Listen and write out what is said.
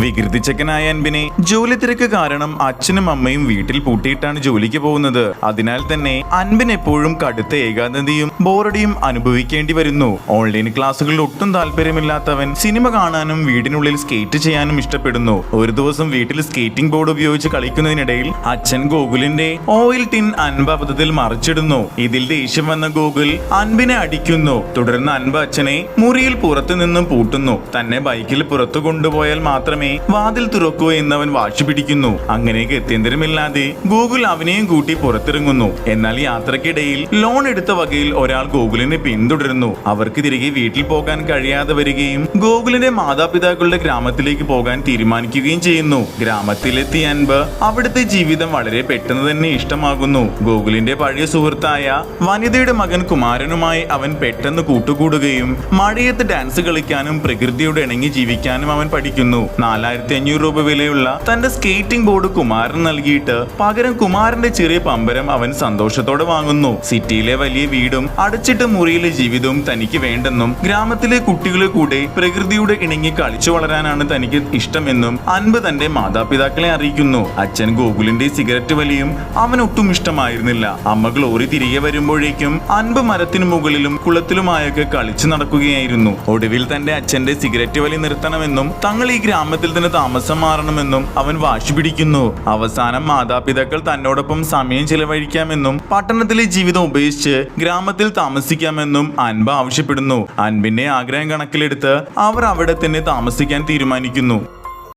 വികൃതിച്ചക്കനായ അൻപിനെ ജോലി തിരക്ക് കാരണം അച്ഛനും അമ്മയും വീട്ടിൽ പൂട്ടിയിട്ടാണ് ജോലിക്ക് പോകുന്നത്. അതിനാൽ തന്നെ അൻപിന് എപ്പോഴും കടുത്ത ഏകാന്തതയും ബോറടിയും അനുഭവിക്കേണ്ടി വരുന്നു. ഓൺലൈൻ ക്ലാസ്സുകളിൽ ഒട്ടും താല്പര്യമില്ലാത്തവൻ സിനിമ കാണാനും വീടിനുള്ളിൽ സ്കേറ്റ് ചെയ്യാനും ഇഷ്ടപ്പെടുന്നു. ഒരു ദിവസം വീട്ടിൽ സ്കേറ്റിംഗ് ബോർഡ് ഉപയോഗിച്ച് കളിക്കുന്നതിനിടയിൽ അച്ഛൻ ഗോകുലിന്റെ ഓയിൽ ടിൻ അൻപ് അബദ്ധത്തിൽ മറിച്ചിടുന്നു. ഇതിൽ ദേഷ്യം വന്ന ഗോകുൽ അൻപിനെ അടിക്കുന്നു. തുടർന്ന് അൻപ് അച്ഛനെ മുറിയിൽ പുറത്തു നിന്നും പൂട്ടുന്നു. തന്നെ ബൈക്കിൽ പുറത്തു കൊണ്ടുപോയാൽ മാത്രമേ വാതിൽ തുറക്കൂ എന്നവൻ വാശി പിടിക്കുന്നു. അങ്ങനെ ഗത്യന്തരമില്ലാതെ ഗോകുൽ അവനെയും കൂട്ടി പുറത്തിറങ്ങുന്നു. എന്നാൽ യാത്രക്കിടയിൽ ലോൺ എടുത്ത വകയിൽ ഒരാൾ ഗോകുലിനെ പിന്തുടരുന്നു. അവർക്ക് തിരികെ വീട്ടിൽ പോകാൻ കഴിയാതെ വരികയും ഗോകുലിന്റെ മാതാപിതാക്കളുടെ ഗ്രാമത്തിലേക്ക് പോകാൻ തീരുമാനിക്കുകയും ചെയ്യുന്നു. ഗ്രാമത്തിലെത്തിയ അൻപ് അവിടുത്തെ ജീവിതം വളരെ പെട്ടെന്ന് തന്നെ ഇഷ്ടമാകുന്നു. ഗോകുലിന്റെ പഴയ സുഹൃത്തായ വനിതയുടെ മകൻ കുമാരനുമായി അവൻ പെട്ടെന്ന് കൂട്ടുകൂടുകയും മഴയത്ത് ഡാൻസ് കളിക്കാനും പ്രകൃതിയോട് ഇണങ്ങി ജീവിക്കാനും അവൻ പഠിക്കുന്നു. 4500 രൂപ വിലയുള്ള തന്റെ സ്കേറ്റിംഗ് ബോർഡ് കുമാരൻ നൽകിയിട്ട് പകരം കുമാരന്റെ ചെറിയ പമ്പരം അവൻ സന്തോഷത്തോടെ വാങ്ങുന്നു. സിറ്റിയിലെ വലിയ വീടും അടച്ചിട്ട മുറിയിലെ ജീവിതവും തനിക്ക് വേണ്ടെന്നും ഗ്രാമത്തിലെ കുട്ടികളെ കൂടെ പ്രകൃതിയോട് ഇണങ്ങി കളിച്ചു വളരാനാണ് തനിക്ക് ഇഷ്ടമെന്നും അൻപ് തന്റെ മാതാപിതാക്കളെ അറിയിക്കുന്നു. അച്ഛൻ ഗോകുലിന്റെ സിഗരറ്റ് വലിയും അവനൊട്ടും ഇഷ്ടമായിരുന്നില്ല. അമ്മ ഗ്ലോറി തിരികെ വരുമ്പോഴേക്കും അൻപ് മരത്തിനു മുകളിലും കുളത്തിലുമായൊക്കെ കളിച്ചു നടക്കുകയായിരുന്നു. ഒടുവിൽ തന്റെ അച്ഛന്റെ സിഗരറ്റ് വലി നിർത്തണമെന്നും തങ്ങൾ ഈ ഗ്രാമത്തിൽ തന്നെ താമസം മാറണമെന്നും അവൻ വാശി പിടിക്കുന്നു. അവസാനം മാതാപിതാക്കൾ തന്നോടൊപ്പം സമയം ചെലവഴിക്കാമെന്നും പട്ടണത്തിലെ ജീവിതം ഉപേക്ഷിച്ച് ഗ്രാമത്തിൽ താമസിക്കാമെന്നും അൻപ് ആവശ്യപ്പെടുന്നു. അൻപിന്റെ ആഗ്രഹം കണക്കിലെടുത്ത് അവർ അവിടെ തന്നെ താമസിക്കാൻ തീരുമാനിക്കുന്നു.